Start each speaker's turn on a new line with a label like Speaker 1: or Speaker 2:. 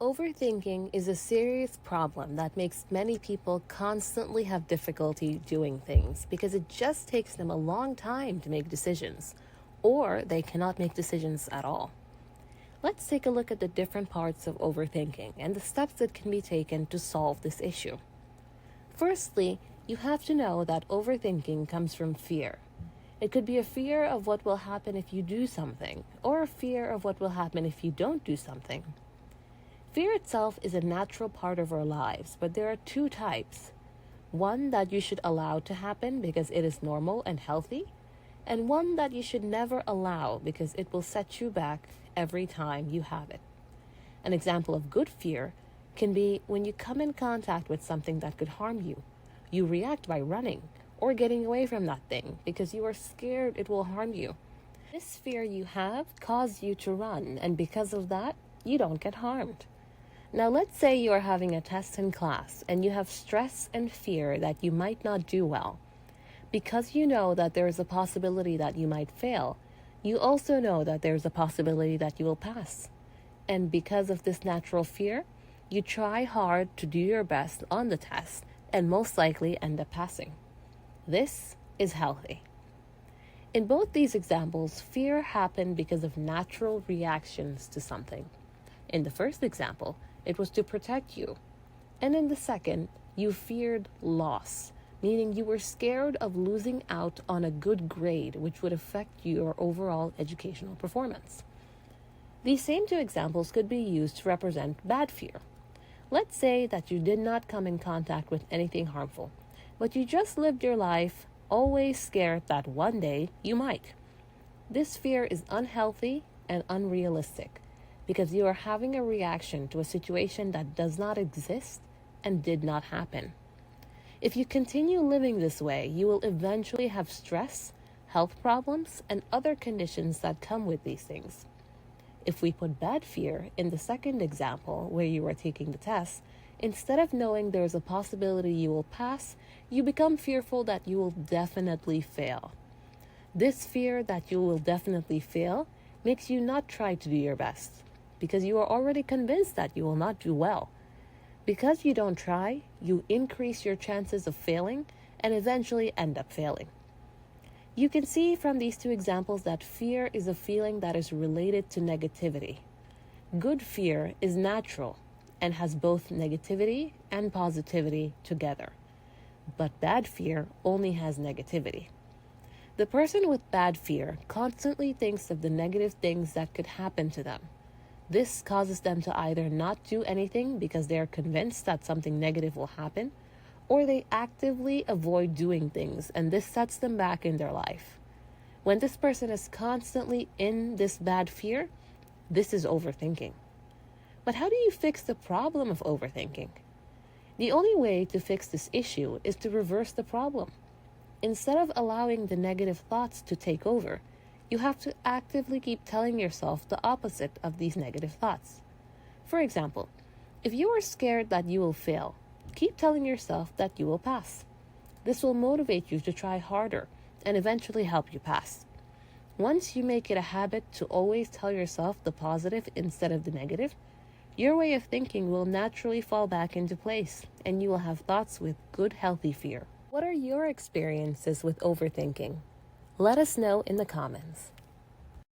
Speaker 1: Overthinking is a serious problem that makes many people constantly have difficulty doing things because it just takes them a long time to make decisions, or they cannot make decisions at all. Let's take a look at the different parts of overthinking and the steps that can be taken to solve this issue. Firstly, you have to know that overthinking comes from fear. It could be a fear of what will happen if you do something, or a fear of what will happen if you don't do something. Fear itself is a natural part of our lives, but there are two types. One that you should allow to happen because it is normal and healthy, and one that you should never allow because it will set you back every time you have it. An example of good fear can be when you come in contact with something that could harm you. You react by running or getting away from that thing because you are scared it will harm you. This fear you have caused you to run, and because of that, you don't get harmed. Now let's say you are having a test in class and you have stress and fear that you might not do well. Because you know that there is a possibility that you might fail, you also know that there is a possibility that you will pass. And because of this natural fear, you try hard to do your best on the test and most likely end up passing. This is healthy. In both these examples, fear happened because of natural reactions to something. In the first example, it was to protect you. And in the second, you feared loss, meaning you were scared of losing out on a good grade, which would affect your overall educational performance. These same two examples could be used to represent bad fear. Let's say that you did not come in contact with anything harmful, but you just lived your life always scared that one day you might. This fear is unhealthy and unrealistic, because you are having a reaction to a situation that does not exist and did not happen. If you continue living this way, you will eventually have stress, health problems, and other conditions that come with these things. If we put bad fear in the second example where you are taking the test, instead of knowing there is a possibility you will pass, you become fearful that you will definitely fail. This fear that you will definitely fail makes you not try to do your best, because you are already convinced that you will not do well. Because you don't try, you increase your chances of failing and eventually end up failing. You can see from these two examples that fear is a feeling that is related to negativity. Good fear is natural and has both negativity and positivity together. But bad fear only has negativity. The person with bad fear constantly thinks of the negative things that could happen to them. This causes them to either not do anything because they are convinced that something negative will happen, or they actively avoid doing things, and this sets them back in their life. When this person is constantly in this bad fear, this is overthinking. But how do you fix the problem of overthinking? The only way to fix this issue is to reverse the problem. Instead of allowing the negative thoughts to take over, you have to actively keep telling yourself the opposite of these negative thoughts. For example, if you are scared that you will fail, keep telling yourself that you will pass. This will motivate you to try harder and eventually help you pass. Once you make it a habit to always tell yourself the positive instead of the negative, your way of thinking will naturally fall back into place, and you will have thoughts with good, healthy fear. What are your experiences with overthinking? Let us know in the comments.